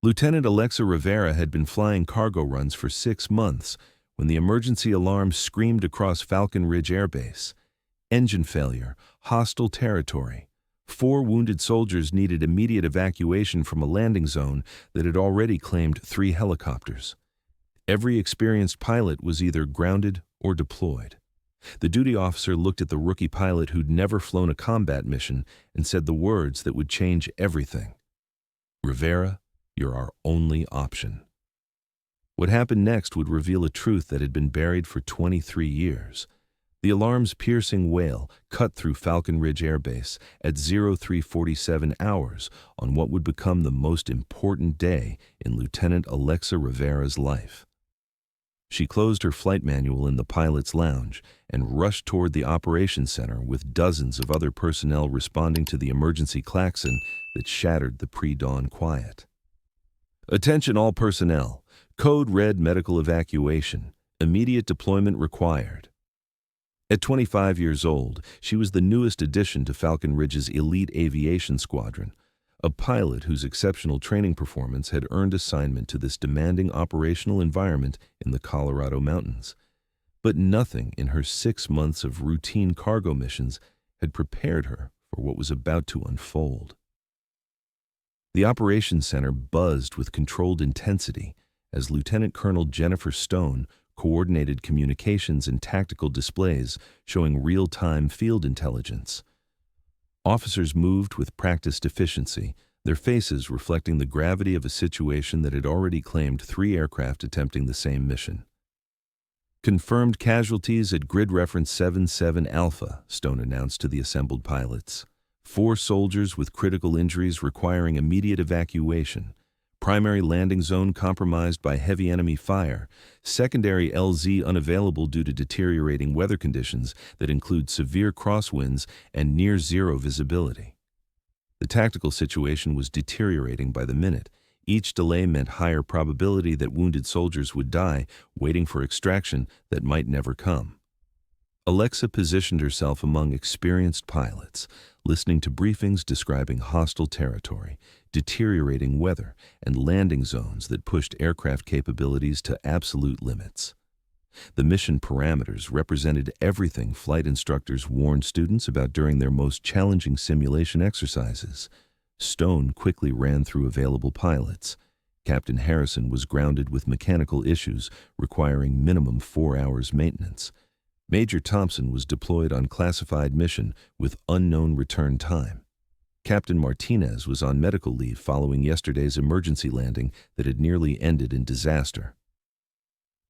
Lieutenant Alexa Rivera had been flying cargo runs for 6 months when the emergency alarm screamed across Falcon Ridge Air Base. Engine failure, hostile territory. 4 wounded soldiers needed immediate evacuation from a landing zone that had already claimed 3 helicopters. Every experienced pilot was either grounded or deployed. The duty officer looked at the rookie pilot who'd never flown a combat mission and said the words that would change everything. "Rivera, you're our only option." What happened next would reveal a truth that had been buried for 23 years. The alarm's piercing wail cut through Falcon Ridge Air Base at 03:47 hours on what would become the most important day in Lieutenant Alexa Rivera's life. She closed her flight manual in the pilot's lounge and rushed toward the operations center with dozens of other personnel responding to the emergency klaxon that shattered the pre-dawn quiet. "Attention all personnel. Code red medical evacuation. Immediate deployment required." At 25 years old, she was the newest addition to Falcon Ridge's elite aviation squadron, a pilot whose exceptional training performance had earned assignment to this demanding operational environment in the Colorado mountains. But nothing in her 6 months of routine cargo missions had prepared her for what was about to unfold. The operations center buzzed with controlled intensity as Lieutenant Colonel Jennifer Stone coordinated communications and tactical displays showing real-time field intelligence. Officers moved with practiced efficiency, their faces reflecting the gravity of a situation that had already claimed 3 aircraft attempting the same mission. "Confirmed casualties at grid reference 77 Alpha," Stone announced to the assembled pilots. 4 soldiers with critical injuries requiring immediate evacuation. Primary landing zone compromised by heavy enemy fire. Secondary LZ unavailable due to deteriorating weather conditions that include severe crosswinds and near-zero visibility. The tactical situation was deteriorating by the minute. Each delay meant higher probability that wounded soldiers would die, waiting for extraction that might never come. Alexa positioned herself among experienced pilots, listening to briefings describing hostile territory, deteriorating weather, and landing zones that pushed aircraft capabilities to absolute limits. The mission parameters represented everything flight instructors warned students about during their most challenging simulation exercises. Stone quickly ran through available pilots. Captain Harrison was grounded with mechanical issues requiring minimum 4 hours maintenance. Major Thompson was deployed on classified mission with unknown return time. Captain Martinez was on medical leave following yesterday's emergency landing that had nearly ended in disaster.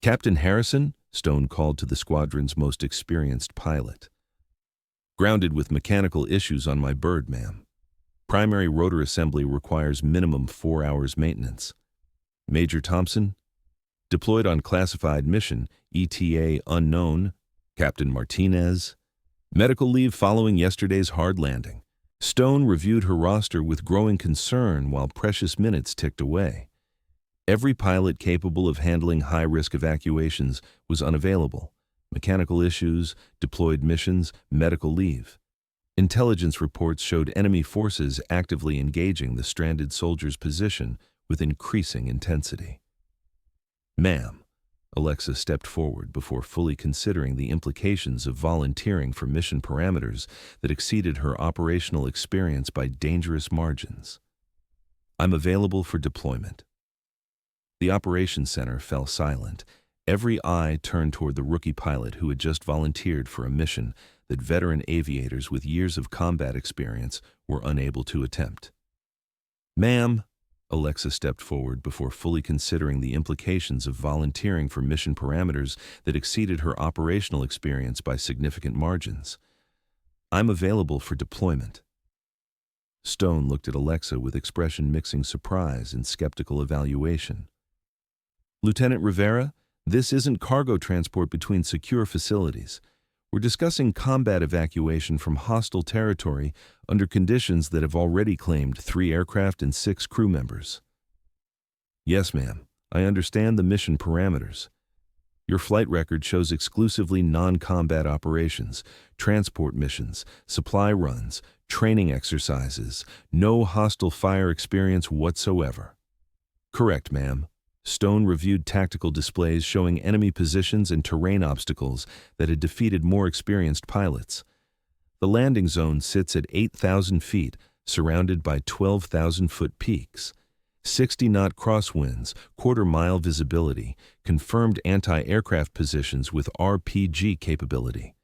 "Captain Harrison," Stone called to the squadron's most experienced pilot. "Grounded with mechanical issues on my bird, ma'am. Primary rotor assembly requires minimum 4 hours maintenance." "Major Thompson?" "Deployed on classified mission, ETA unknown." "Captain Martinez?" "Medical leave following yesterday's hard landing." Stone reviewed her roster with growing concern while precious minutes ticked away. Every pilot capable of handling high-risk evacuations was unavailable. Mechanical issues, deployed missions, medical leave. Intelligence reports showed enemy forces actively engaging the stranded soldiers' position with increasing intensity. "Ma'am," Alexa stepped forward before fully considering the implications of volunteering for mission parameters that exceeded her operational experience by dangerous margins. "I'm available for deployment." The operations center fell silent. Every eye turned toward the rookie pilot who had just volunteered for a mission that veteran aviators with years of combat experience were unable to attempt. "Ma'am," Alexa stepped forward before fully considering the implications of volunteering for mission parameters that exceeded her operational experience by significant margins. "I'm available for deployment." Stone looked at Alexa with expression mixing surprise and skeptical evaluation. "Lieutenant Rivera, this isn't cargo transport between secure facilities. We're discussing combat evacuation from hostile territory under conditions that have already claimed 3 aircraft and 6 crew members." "Yes, ma'am. I understand the mission parameters. Your flight record shows exclusively non-combat operations, transport missions, supply runs, training exercises, no hostile fire experience whatsoever." Correct, ma'am. Stone reviewed tactical displays showing enemy positions and terrain obstacles that had defeated more experienced pilots. The landing zone sits at 8,000 feet, surrounded by 12,000-foot peaks. 60-knot crosswinds, quarter-mile visibility, confirmed anti-aircraft positions with RPG capability.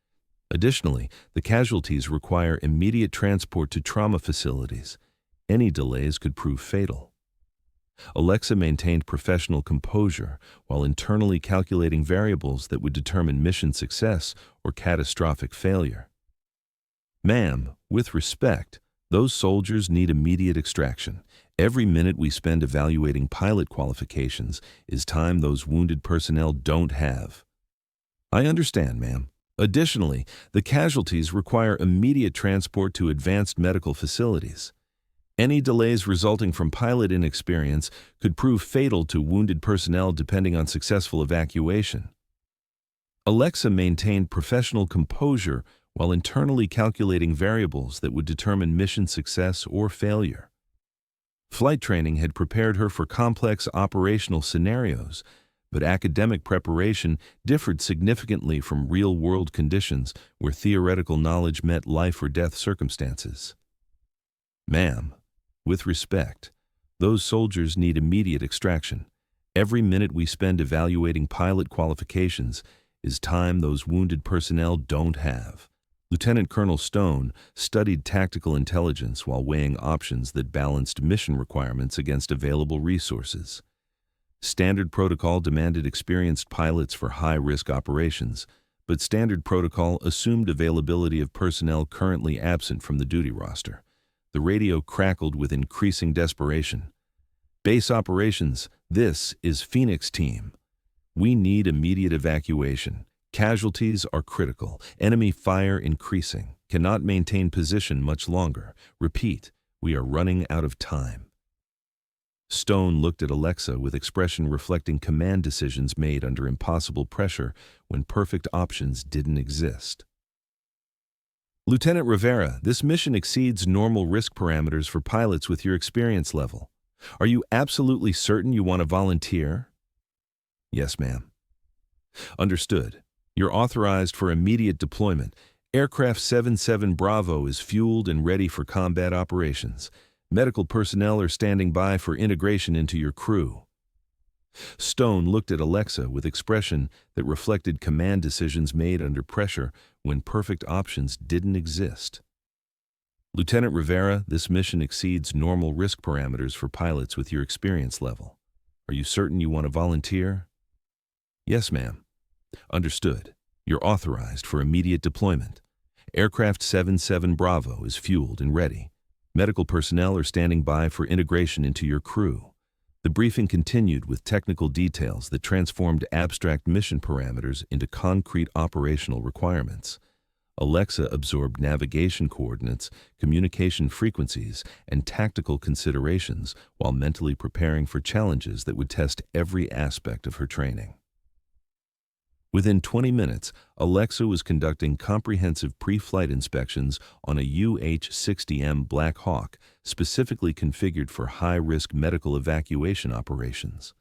Additionally, the casualties require immediate transport to trauma facilities. Any delays could prove fatal. Alexa maintained professional composure while internally calculating variables that would determine mission success or catastrophic failure. Ma'am, with respect, those soldiers need immediate extraction. Every minute we spend evaluating pilot qualifications is time those wounded personnel don't have. I understand, ma'am. Additionally, the casualties require immediate transport to advanced medical facilities. Any delays resulting from pilot inexperience could prove fatal to wounded personnel depending on successful evacuation. Alexa maintained professional composure while internally calculating variables that would determine mission success or failure. Flight training had prepared her for complex operational scenarios, but academic preparation differed significantly from real-world conditions where theoretical knowledge met life-or-death circumstances. Ma'am, with respect, those soldiers need immediate extraction. Every minute we spend evaluating pilot qualifications is time those wounded personnel don't have. Lieutenant Colonel Stone studied tactical intelligence while weighing options that balanced mission requirements against available resources. Standard protocol demanded experienced pilots for high-risk operations, but standard protocol assumed availability of personnel currently absent from the duty roster. The radio crackled with increasing desperation. Base operations, this is Phoenix Team. We need immediate evacuation. Casualties are critical. Enemy fire increasing. Cannot maintain position much longer. Repeat, we are running out of time. Stone looked at Alexa with expression reflecting command decisions made under impossible pressure when perfect options didn't exist. Lieutenant Rivera, this mission exceeds normal risk parameters for pilots with your experience level. Are you absolutely certain you want to volunteer? Yes, ma'am. Understood. You're authorized for immediate deployment. Aircraft 77 Bravo is fueled and ready for combat operations. Medical personnel are standing by for integration into your crew. Stone looked at Alexa with expression that reflected command decisions made under pressure when perfect options didn't exist. Lieutenant Rivera, this mission exceeds normal risk parameters for pilots with your experience level. Are you certain you want to volunteer? Yes, ma'am. Understood. You're authorized for immediate deployment. Aircraft 77 Bravo is fueled and ready. Medical personnel are standing by for integration into your crew. The briefing continued with technical details that transformed abstract mission parameters into concrete operational requirements. Alexa absorbed navigation coordinates, communication frequencies, and tactical considerations while mentally preparing for challenges that would test every aspect of her training. Within 20 minutes, Alexa was conducting comprehensive pre-flight inspections on a UH-60M Black Hawk, specifically configured for high-risk medical evacuation operations.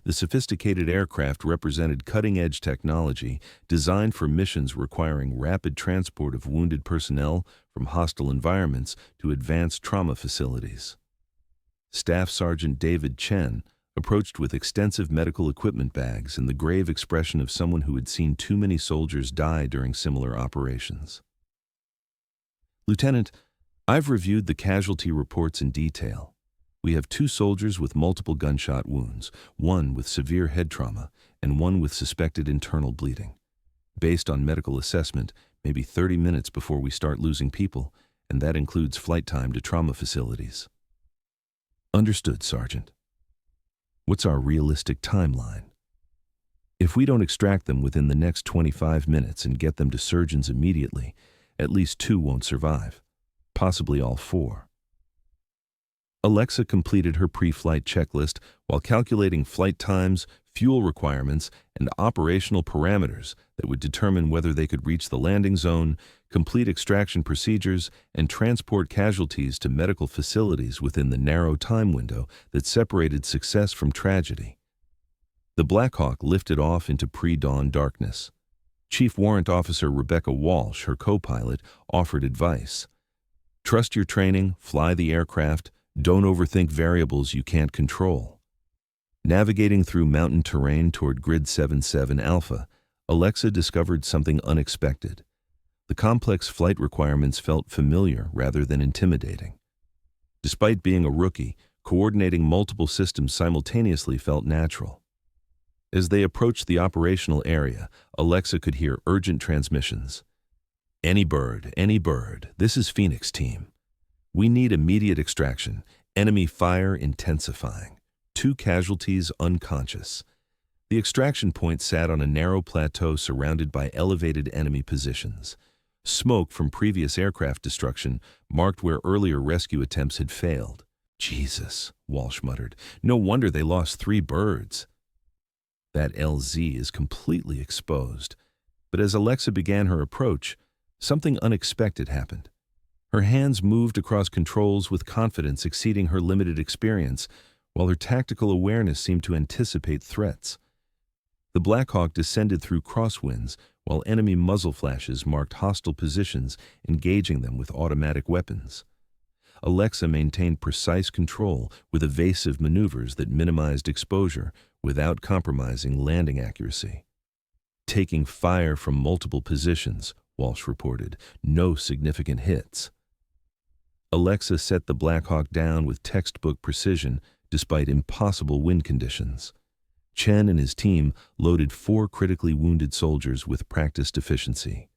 The sophisticated aircraft represented cutting-edge technology designed for missions requiring rapid transport of wounded personnel from hostile environments to advanced trauma facilities. Staff Sergeant David Chen approached with extensive medical equipment bags and the grave expression of someone who had seen too many soldiers die during similar operations. Lieutenant, I've reviewed the casualty reports in detail. We have 2 soldiers with multiple gunshot wounds, 1 with severe head trauma, and 1 with suspected internal bleeding. Based on medical assessment, maybe 30 minutes before we start losing people, and that includes flight time to trauma facilities. Understood, Sergeant. What's our realistic timeline? If we don't extract them within the next 25 minutes and get them to surgeons immediately, at least 2 won't survive, possibly all 4. Alexa completed her pre-flight checklist while calculating flight times, fuel requirements, and operational parameters that would determine whether they could reach the landing zone, complete extraction procedures, and transport casualties to medical facilities within the narrow time window that separated success from tragedy. The Black Hawk lifted off into pre-dawn darkness. Chief Warrant Officer Rebecca Walsh, her co-pilot, offered advice. Trust your training, fly the aircraft, don't overthink variables you can't control. Navigating through mountain terrain toward Grid 77 Alpha, Alexa discovered something unexpected. The complex flight requirements felt familiar rather than intimidating. Despite being a rookie, coordinating multiple systems simultaneously felt natural. As they approached the operational area, Alexa could hear urgent transmissions. Any bird, this is Phoenix Team. We need immediate extraction, enemy fire intensifying. 2 casualties unconscious. The extraction point sat on a narrow plateau surrounded by elevated enemy positions. Smoke from previous aircraft destruction marked where earlier rescue attempts had failed. Jesus, Walsh muttered. No wonder they lost 3 birds. That LZ is completely exposed. But as Alexa began her approach, something unexpected happened. Her hands moved across controls with confidence exceeding her limited experience, while her tactical awareness seemed to anticipate threats. The Black Hawk descended through crosswinds, while enemy muzzle flashes marked hostile positions, engaging them with automatic weapons. Alexa maintained precise control with evasive maneuvers that minimized exposure without compromising landing accuracy. Taking fire from multiple positions, Walsh reported, no significant hits. Alexa set the Black Hawk down with textbook precision despite impossible wind conditions. Chen and his team loaded 4 critically wounded soldiers with practiced efficiency.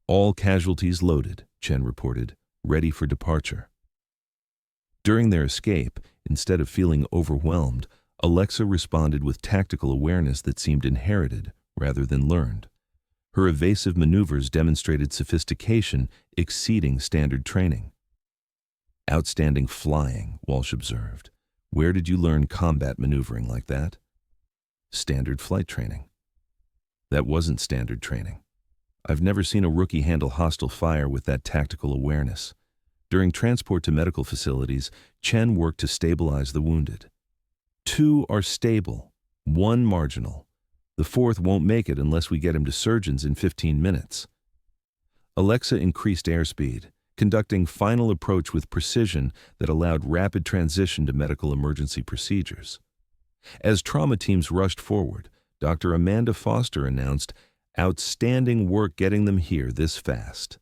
All casualties loaded, Chen reported, ready for departure. During their escape, instead of feeling overwhelmed, Alexa responded with tactical awareness that seemed inherited rather than learned. Her evasive maneuvers demonstrated sophistication exceeding standard training. Outstanding flying, Walsh observed. Where did you learn combat maneuvering like that? Standard flight training. That wasn't standard training. I've never seen a rookie handle hostile fire with that tactical awareness. During transport to medical facilities, Chen worked to stabilize the wounded. 2 are stable, 1 marginal. The 4th won't make it unless we get him to surgeons in 15 minutes. Alexa increased airspeed, conducting final approach with precision that allowed rapid transition to medical emergency procedures. As trauma teams rushed forward, Dr. Amanda Foster announced, "Outstanding work getting them here this fast."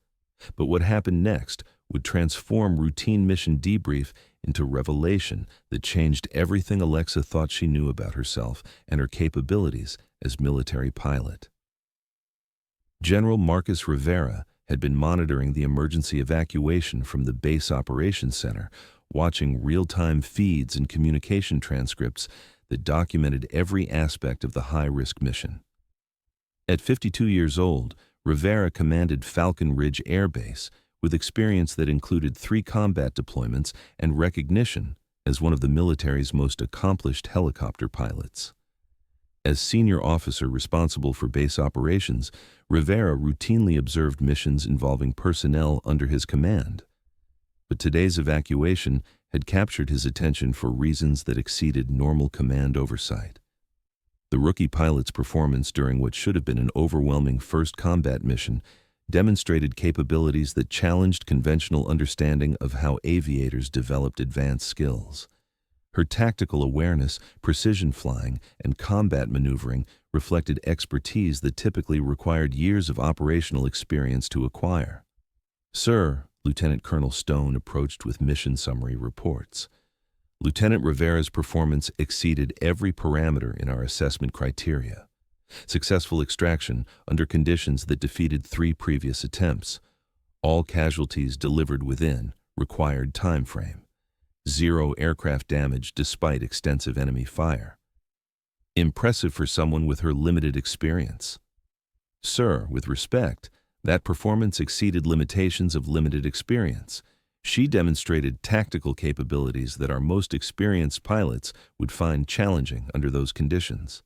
But what happened next would transform routine mission debrief into revelation that changed everything Alexa thought she knew about herself and her capabilities as military pilot. General Marcus Rivera had been monitoring the emergency evacuation from the base operations center, watching real-time feeds and communication transcripts that documented every aspect of the high-risk mission. At 52 years old, Rivera commanded Falcon Ridge Air Base, with experience that included 3 combat deployments and recognition as one of the military's most accomplished helicopter pilots. As senior officer responsible for base operations, Rivera routinely observed missions involving personnel under his command. But today's evacuation had captured his attention for reasons that exceeded normal command oversight. The rookie pilot's performance during what should have been an overwhelming first combat mission demonstrated capabilities that challenged conventional understanding of how aviators developed advanced skills. Her tactical awareness, precision flying, and combat maneuvering reflected expertise that typically required years of operational experience to acquire. "Sir," Lieutenant Colonel Stone approached with mission summary reports. "Lieutenant Rivera's performance exceeded every parameter in our assessment criteria. Successful extraction under conditions that defeated 3 previous attempts. All casualties delivered within required time frame. 0 aircraft damage despite extensive enemy fire. Impressive for someone with her limited experience. Sir, with respect, that performance exceeded limitations of limited experience. She demonstrated tactical capabilities that our most experienced pilots would find challenging under those conditions.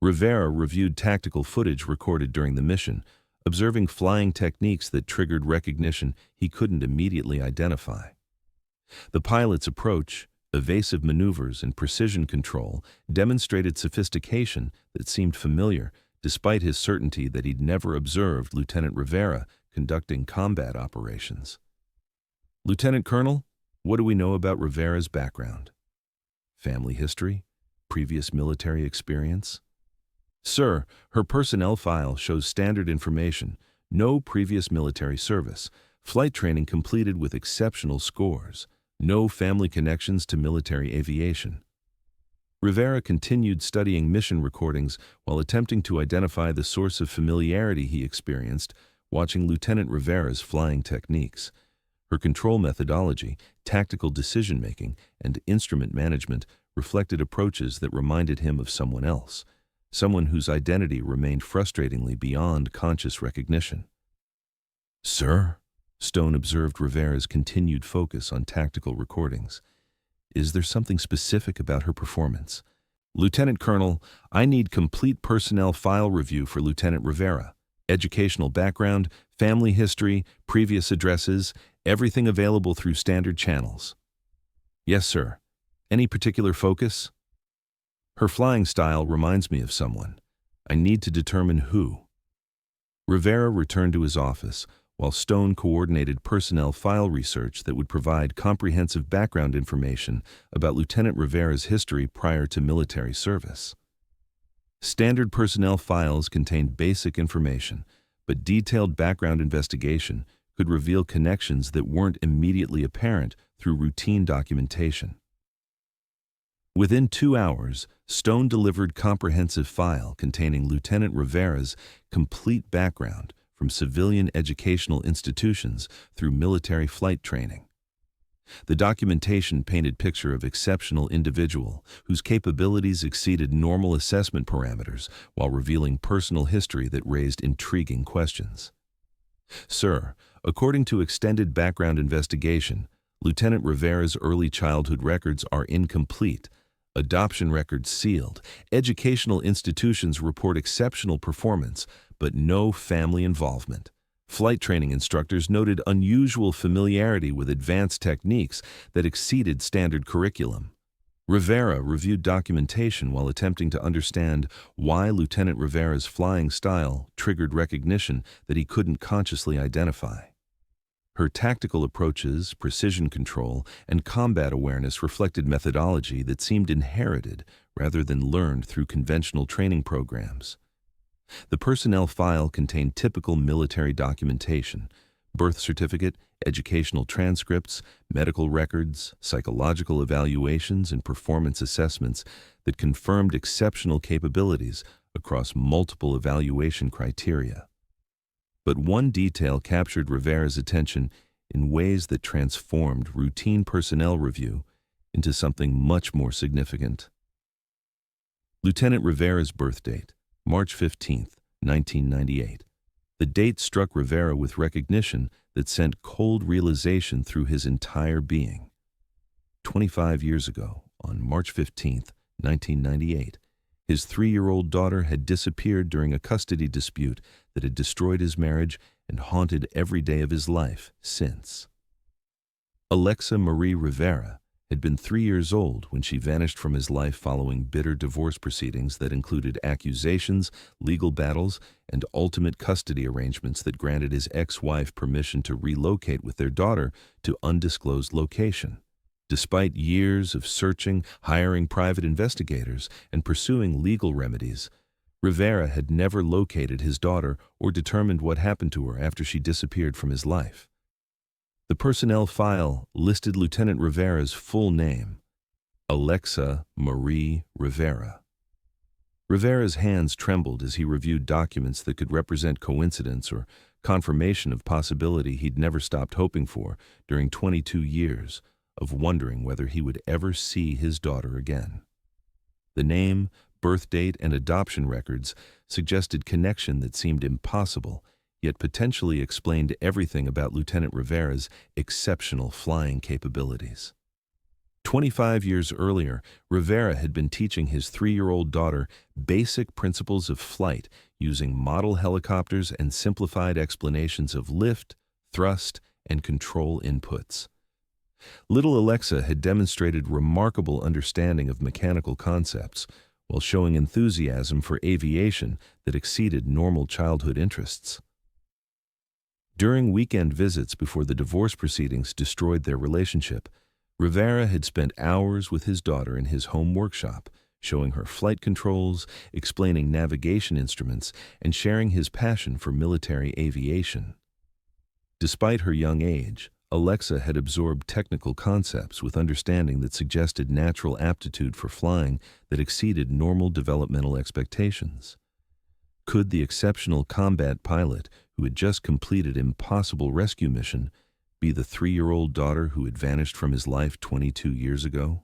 Rivera reviewed tactical footage recorded during the mission, observing flying techniques that triggered recognition he couldn't immediately identify. The pilot's approach, evasive maneuvers, and precision control demonstrated sophistication that seemed familiar, despite his certainty that he'd never observed Lieutenant Rivera conducting combat operations. "Lieutenant Colonel, what do we know about Rivera's background? Family history? Previous military experience?" "Sir, her personnel file shows standard information, no previous military service, flight training completed with exceptional scores, no family connections to military aviation." Rivera continued studying mission recordings while attempting to identify the source of familiarity he experienced watching Lieutenant Rivera's flying techniques. Her control methodology, tactical decision-making, and instrument management reflected approaches that reminded him of someone else, someone whose identity remained frustratingly beyond conscious recognition. "Sir," Stone observed Rivera's continued focus on tactical recordings, "is there something specific about her performance?" "Lieutenant Colonel, I need complete personnel file review for Lieutenant Rivera. Educational background, family history, previous addresses, everything available through standard channels." "Yes, sir. Any particular focus?" "Her flying style reminds me of someone. I need to determine who." Rivera returned to his office, while Stone coordinated personnel file research that would provide comprehensive background information about Lieutenant Rivera's history prior to military service. Standard personnel files contained basic information, but detailed background investigation could reveal connections that weren't immediately apparent through routine documentation. Within 2 hours, Stone delivered comprehensive file containing Lieutenant Rivera's complete background from civilian educational institutions through military flight training. The documentation painted picture of exceptional individual whose capabilities exceeded normal assessment parameters while revealing personal history that raised intriguing questions. "Sir, according to extended background investigation, Lieutenant Rivera's early childhood records are incomplete, adoption records sealed, educational institutions report exceptional performance, but no family involvement. Flight training instructors noted unusual familiarity with advanced techniques that exceeded standard curriculum." Rivera reviewed documentation while attempting to understand why Lieutenant Rivera's flying style triggered recognition that he couldn't consciously identify. Her tactical approaches, precision control, and combat awareness reflected methodology that seemed inherited rather than learned through conventional training programs. The personnel file contained typical military documentation: birth certificate, educational transcripts, medical records, psychological evaluations, and performance assessments that confirmed exceptional capabilities across multiple evaluation criteria. But one detail captured Rivera's attention in ways that transformed routine personnel review into something much more significant. Lieutenant Rivera's birth date, March 15, 1998. The date struck Rivera with recognition that sent cold realization through his entire being. 25 years ago, on March 15, 1998, his 3-year-old daughter had disappeared during a custody dispute that had destroyed his marriage and haunted every day of his life since. Alexa Marie Rivera had been 3 years old when she vanished from his life following bitter divorce proceedings that included accusations, legal battles, and ultimate custody arrangements that granted his ex-wife permission to relocate with their daughter to undisclosed location. Despite years of searching, hiring private investigators, and pursuing legal remedies, Rivera had never located his daughter or determined what happened to her after she disappeared from his life. The personnel file listed Lieutenant Rivera's full name: Alexa Marie Rivera. Rivera's hands trembled as he reviewed documents that could represent coincidence or confirmation of possibility he'd never stopped hoping for during 22 years of wondering whether he would ever see his daughter again. The name, birth date, and adoption records suggested connection that seemed impossible, yet potentially explained everything about Lieutenant Rivera's exceptional flying capabilities. 25 years earlier, Rivera had been teaching his 3-year-old daughter basic principles of flight using model helicopters and simplified explanations of lift, thrust, and control inputs. Little Alexa had demonstrated remarkable understanding of mechanical concepts while showing enthusiasm for aviation that exceeded normal childhood interests. During weekend visits before the divorce proceedings destroyed their relationship, Rivera had spent hours with his daughter in his home workshop, showing her flight controls, explaining navigation instruments, and sharing his passion for military aviation. Despite her young age, Alexa had absorbed technical concepts with understanding that suggested natural aptitude for flying that exceeded normal developmental expectations. Could the exceptional combat pilot who had just completed an impossible rescue mission be the 3-year-old daughter who had vanished from his life 22 years ago?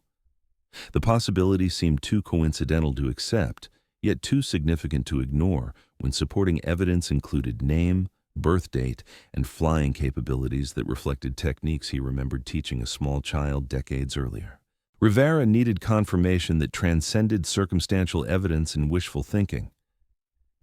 The possibility seemed too coincidental to accept, yet too significant to ignore when supporting evidence included name, birth date, and flying capabilities that reflected techniques he remembered teaching a small child decades earlier. Rivera needed confirmation that transcended circumstantial evidence and wishful thinking.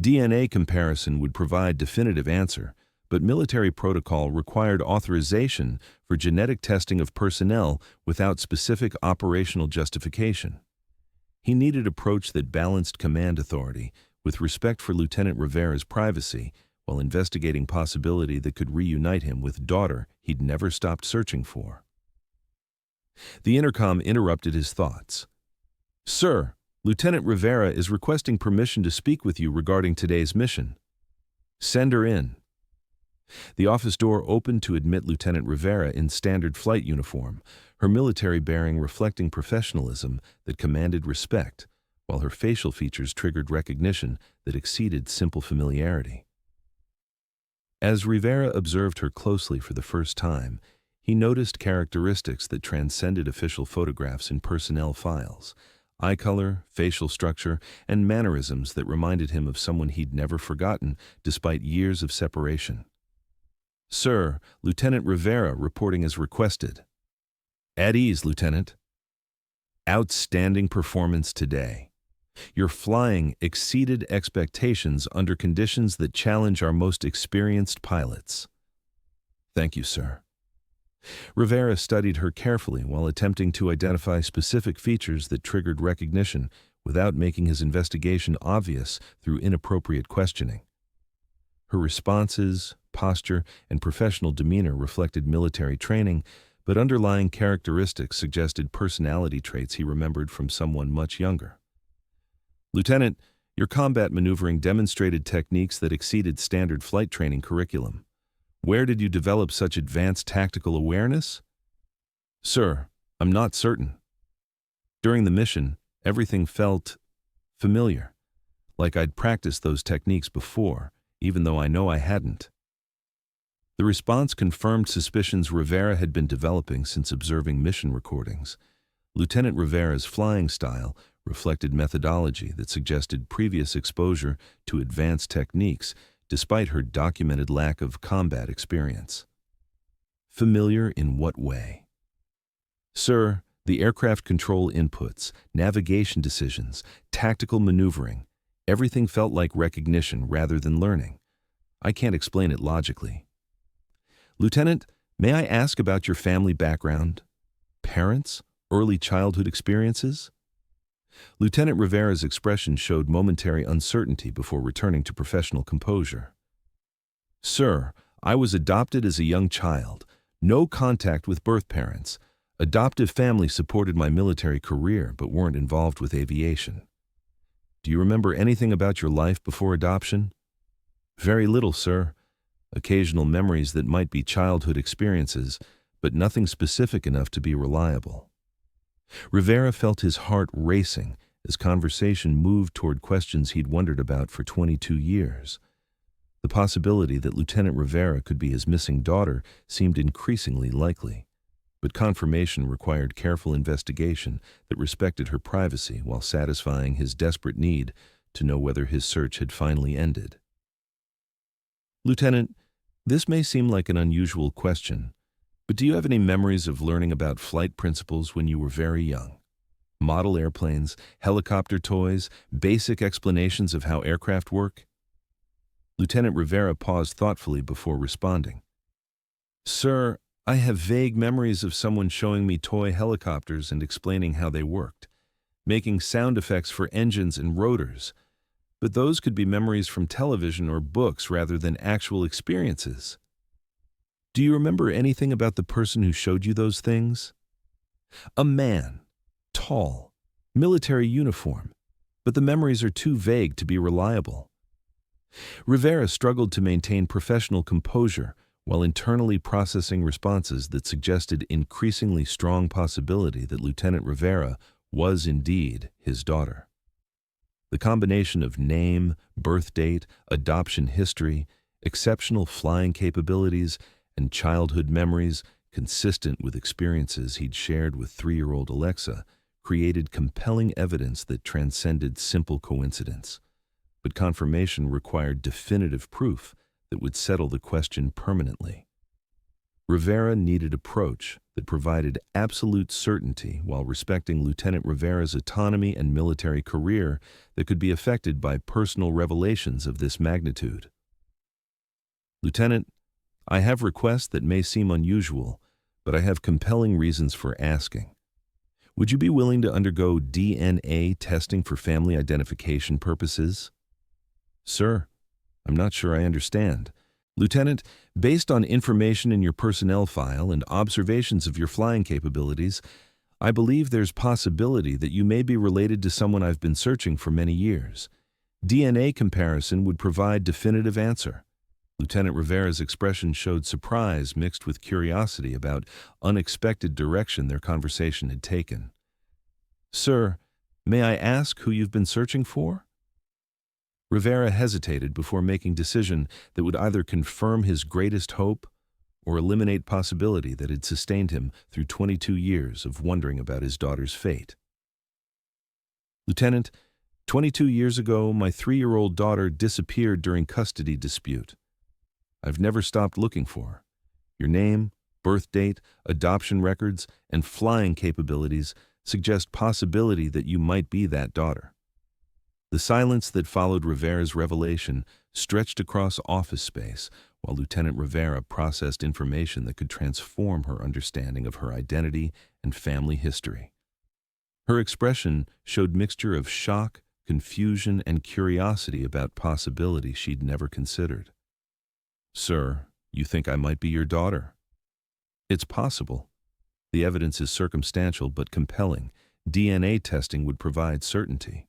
DNA comparison would provide definitive answer, but military protocol required authorization for genetic testing of personnel without specific operational justification. He needed an approach that balanced command authority with respect for Lieutenant Rivera's privacy while investigating possibility that could reunite him with daughter he'd never stopped searching for. The intercom interrupted his thoughts. "Sir, Lieutenant Rivera is requesting permission to speak with you regarding today's mission." "Send her in." The office door opened to admit Lieutenant Rivera in standard flight uniform, her military bearing reflecting professionalism that commanded respect, while her facial features triggered recognition that exceeded simple familiarity. As Rivera observed her closely for the first time, he noticed characteristics that transcended official photographs in personnel files: eye color, facial structure, and mannerisms that reminded him of someone he'd never forgotten despite years of separation. "Sir, Lieutenant Rivera reporting as requested." "At ease, Lieutenant." "Outstanding performance today. Your flying exceeded expectations under conditions that challenge our most experienced pilots." "Thank you, sir." Rivera studied her carefully while attempting to identify specific features that triggered recognition without making his investigation obvious through inappropriate questioning. Her responses, posture, and professional demeanor reflected military training, but underlying characteristics suggested personality traits he remembered from someone much younger. "Lieutenant, your combat maneuvering demonstrated techniques that exceeded standard flight training curriculum. Where did you develop such advanced tactical awareness?" "Sir, I'm not certain. During the mission, everything felt familiar, like I'd practiced those techniques before, even though I know I hadn't." The response confirmed suspicions Rivera had been developing since observing mission recordings. Lieutenant Rivera's flying style reflected methodology that suggested previous exposure to advanced techniques despite her documented lack of combat experience. "Familiar in what way?" "Sir, the aircraft control inputs, navigation decisions, tactical maneuvering, everything felt like recognition rather than learning. I can't explain it logically." "Lieutenant, may I ask about your family background? Parents? Early childhood experiences?" Lieutenant Rivera's expression showed momentary uncertainty before returning to professional composure. "Sir, I was adopted as a young child. No contact with birth parents. Adoptive family supported my military career but weren't involved with aviation." "Do you remember anything about your life before adoption?" "Very little, sir. Occasional memories that might be childhood experiences, but nothing specific enough to be reliable." Rivera felt his heart racing as conversation moved toward questions he'd wondered about for 22 years. The possibility that Lieutenant Rivera could be his missing daughter seemed increasingly likely, but confirmation required careful investigation that respected her privacy while satisfying his desperate need to know whether his search had finally ended. Lieutenant, this may seem like an unusual question, but do you have any memories of learning about flight principles when you were very young? Model airplanes, helicopter toys, basic explanations of how aircraft work? Lieutenant Rivera paused thoughtfully before responding. Sir, I have vague memories of someone showing me toy helicopters and explaining how they worked, making sound effects for engines and rotors, but those could be memories from television or books rather than actual experiences. Do you remember anything about the person who showed you those things? A man, tall, military uniform, but the memories are too vague to be reliable. Rivera struggled to maintain professional composure while internally processing responses that suggested increasingly strong possibility that Lieutenant Rivera was indeed his daughter. The combination of name, birth date, adoption history, exceptional flying capabilities, and childhood memories consistent with experiences he'd shared with 3-year-old Alexa created compelling evidence that transcended simple coincidence. But confirmation required definitive proof that would settle the question permanently. Rivera needed approach that provided absolute certainty while respecting Lieutenant Rivera's autonomy and military career that could be affected by personal revelations of this magnitude. Lieutenant, I have requests that may seem unusual, but I have compelling reasons for asking. Would you be willing to undergo DNA testing for family identification purposes? Sir, I'm not sure I understand. Lieutenant, based on information in your personnel file and observations of your flying capabilities, I believe there's possibility that you may be related to someone I've been searching for many years. DNA comparison would provide definitive answer. Lieutenant Rivera's expression showed surprise mixed with curiosity about unexpected direction their conversation had taken. Sir, may I ask who you've been searching for? Rivera hesitated before making decision that would either confirm his greatest hope or eliminate possibility that had sustained him through 22 years of wondering about his daughter's fate. Lieutenant, 22 years ago, my 3-year-old daughter disappeared during custody dispute. I've never stopped looking for her. Your name, birth date, adoption records, and flying capabilities suggest possibility that you might be that daughter. The silence that followed Rivera's revelation stretched across office space while Lieutenant Rivera processed information that could transform her understanding of her identity and family history. Her expression showed mixture of shock, confusion, and curiosity about possibility she'd never considered. Sir, you think I might be your daughter? It's possible. The evidence is circumstantial but compelling. DNA testing would provide certainty.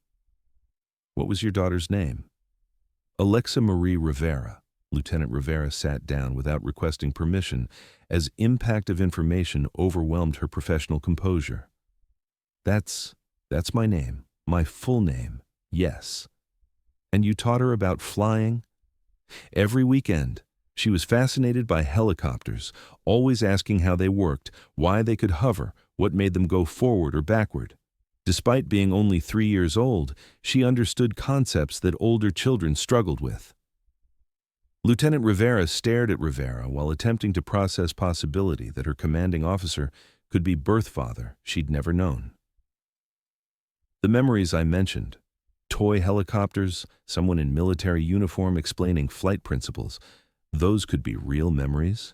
What was your daughter's name? Alexa Marie Rivera. Lieutenant Rivera sat down without requesting permission as impact of information overwhelmed her professional composure. That's my name, my full name, yes. And you taught her about flying? Every weekend. She was fascinated by helicopters, always asking how they worked, why they could hover, what made them go forward or backward. Despite being only 3 years old, she understood concepts that older children struggled with. Lieutenant Rivera stared at Rivera while attempting to process possibility that her commanding officer could be birth father she'd never known. The memories I mentioned, toy helicopters, someone in military uniform explaining flight principles, those could be real memories?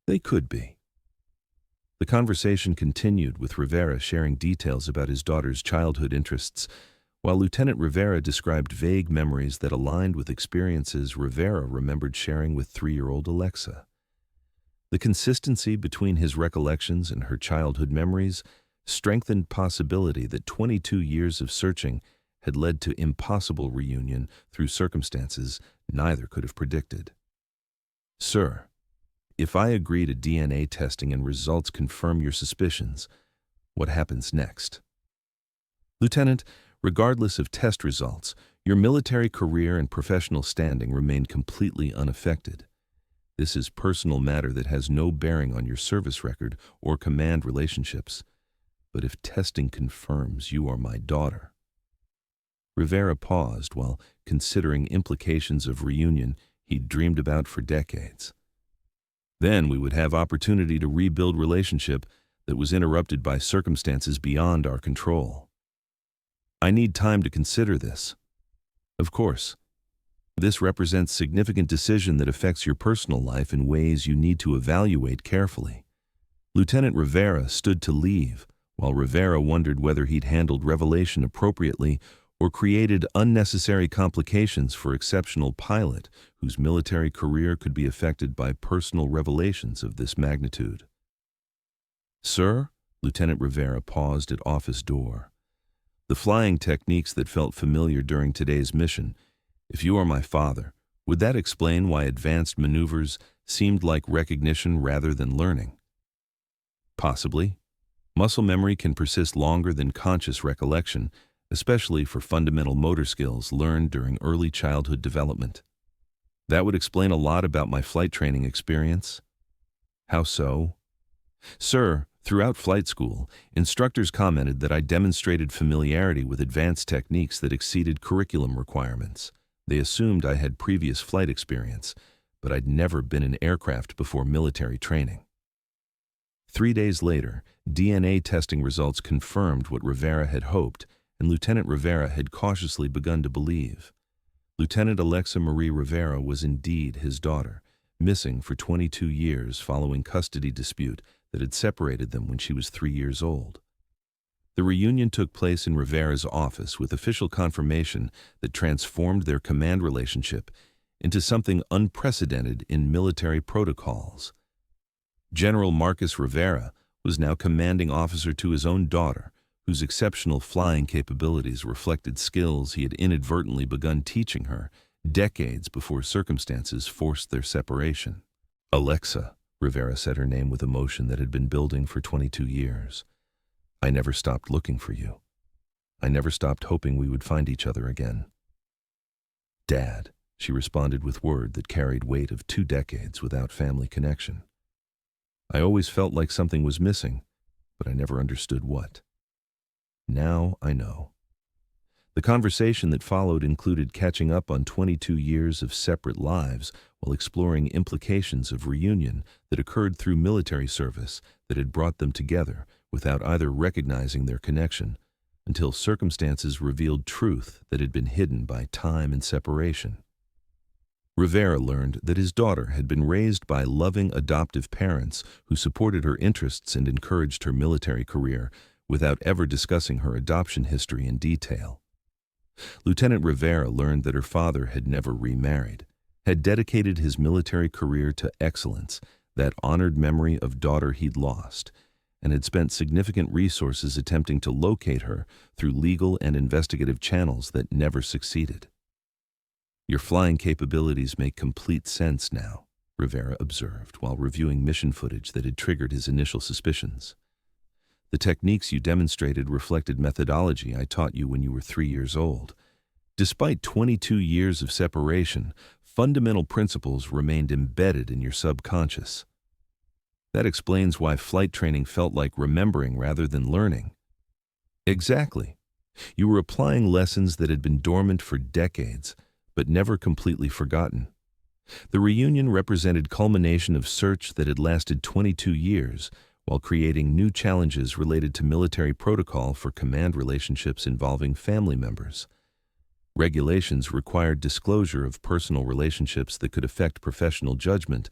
They could be. The conversation continued with Rivera sharing details about his daughter's childhood interests, while Lieutenant Rivera described vague memories that aligned with experiences Rivera remembered sharing with 3-year-old Alexa. The consistency between his recollections and her childhood memories strengthened possibility that 22 years of searching had led to impossible reunion through circumstances neither could have predicted. Sir, if I agree to DNA testing and results confirm your suspicions, what happens next? Lieutenant, regardless of test results, your military career and professional standing remain completely unaffected. This is personal matter that has no bearing on your service record or command relationships. But if testing confirms you are my daughter. Rivera paused while considering implications of reunion he'd dreamed about for decades. Then we would have opportunity to rebuild relationship that was interrupted by circumstances beyond our control. I need time to consider this. Of course, this represents significant decision that affects your personal life in ways you need to evaluate carefully. Lieutenant Rivera stood to leave, while Rivera wondered whether he'd handled revelation appropriately or created unnecessary complications for exceptional pilot whose military career could be affected by personal revelations of this magnitude. "Sir?" Lieutenant Rivera paused at office door. "The flying techniques that felt familiar during today's mission, if you are my father, would that explain why advanced maneuvers seemed like recognition rather than learning?" "Possibly. Muscle memory can persist longer than conscious recollection, especially for fundamental motor skills learned during early childhood development. That would explain a lot about my flight training experience." "How so?" "Sir, throughout flight school, instructors commented that I demonstrated familiarity with advanced techniques that exceeded curriculum requirements. They assumed I had previous flight experience, but I'd never been in aircraft before military training." 3 days later, DNA testing results confirmed what Rivera had hoped, and Lieutenant Rivera had cautiously begun to believe. Lieutenant Alexa Marie Rivera was indeed his daughter, missing for 22 years following custody dispute that had separated them when she was 3 years old. The reunion took place in Rivera's office with official confirmation that transformed their command relationship into something unprecedented in military protocols. General Marcus Rivera was now commanding officer to his own daughter, whose exceptional flying capabilities reflected skills he had inadvertently begun teaching her decades before circumstances forced their separation. "Alexa," Rivera said her name with emotion that had been building for 22 years. "I never stopped looking for you. I never stopped hoping we would find each other again." "Dad," she responded with word that carried weight of 2 decades without family connection. "I always felt like something was missing, but I never understood what. Now I know." The conversation that followed included catching up on 22 years of separate lives while exploring implications of reunion that occurred through military service that had brought them together without either recognizing their connection, until circumstances revealed truth that had been hidden by time and separation. Rivera learned that his daughter had been raised by loving adoptive parents who supported her interests and encouraged her military career without ever discussing her adoption history in detail. Lieutenant Rivera learned that her father had never remarried, had dedicated his military career to excellence, that honored memory of daughter he'd lost, and had spent significant resources attempting to locate her through legal and investigative channels that never succeeded. "Your flying capabilities make complete sense now," Rivera observed while reviewing mission footage that had triggered his initial suspicions. "The techniques you demonstrated reflected methodology I taught you when you were 3 years old. Despite 22 years of separation, fundamental principles remained embedded in your subconscious. That explains why flight training felt like remembering rather than learning." "Exactly. You were applying lessons that had been dormant for decades, but never completely forgotten. The reunion represented culmination of search that had lasted 22 years, while creating new challenges related to military protocol for command relationships involving family members. Regulations required disclosure of personal relationships that could affect professional judgment,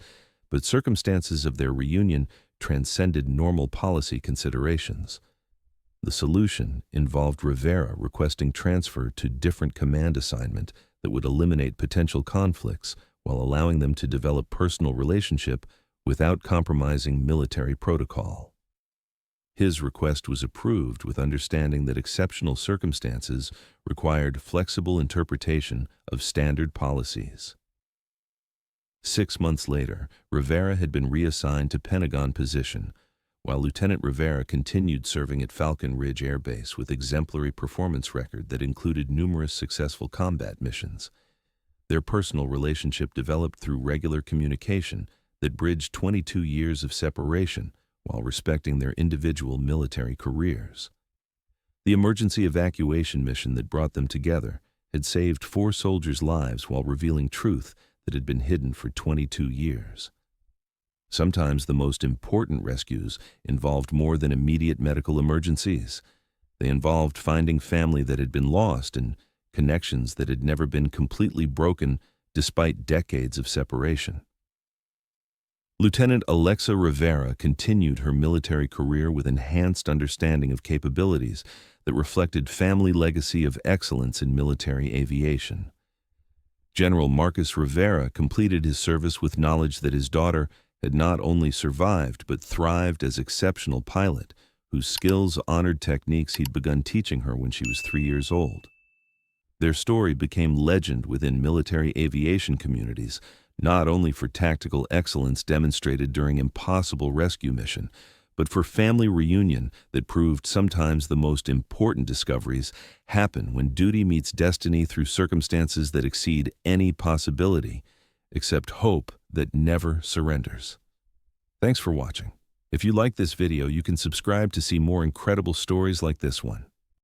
but circumstances of their reunion transcended normal policy considerations. The solution involved Rivera requesting transfer to different command assignment that would eliminate potential conflicts while allowing them to develop personal relationship without compromising military protocol. His request was approved with understanding that exceptional circumstances required flexible interpretation of standard policies. 6 months later, Rivera had been reassigned to Pentagon position, while Lieutenant Rivera continued serving at Falcon Ridge Air Base with exemplary performance record that included numerous successful combat missions. Their personal relationship developed through regular communication that bridged 22 years of separation while respecting their individual military careers. The emergency evacuation mission that brought them together had saved 4 soldiers' lives while revealing truth that had been hidden for 22 years. Sometimes the most important rescues involved more than immediate medical emergencies. They involved finding family that had been lost and connections that had never been completely broken despite decades of separation. Lieutenant Alexa Rivera continued her military career with enhanced understanding of capabilities that reflected family legacy of excellence in military aviation. General Marcus Rivera completed his service with knowledge that his daughter had not only survived but thrived as exceptional pilot, whose skills honored techniques he'd begun teaching her when she was 3 years old. Their story became legend within military aviation communities, not only for tactical excellence demonstrated during impossible rescue mission, but for family reunion that proved sometimes the most important discoveries happen when duty meets destiny through circumstances that exceed any possibility, except hope that never surrenders. Thanks for watching. If you like this video, you can subscribe to see more incredible stories like this one.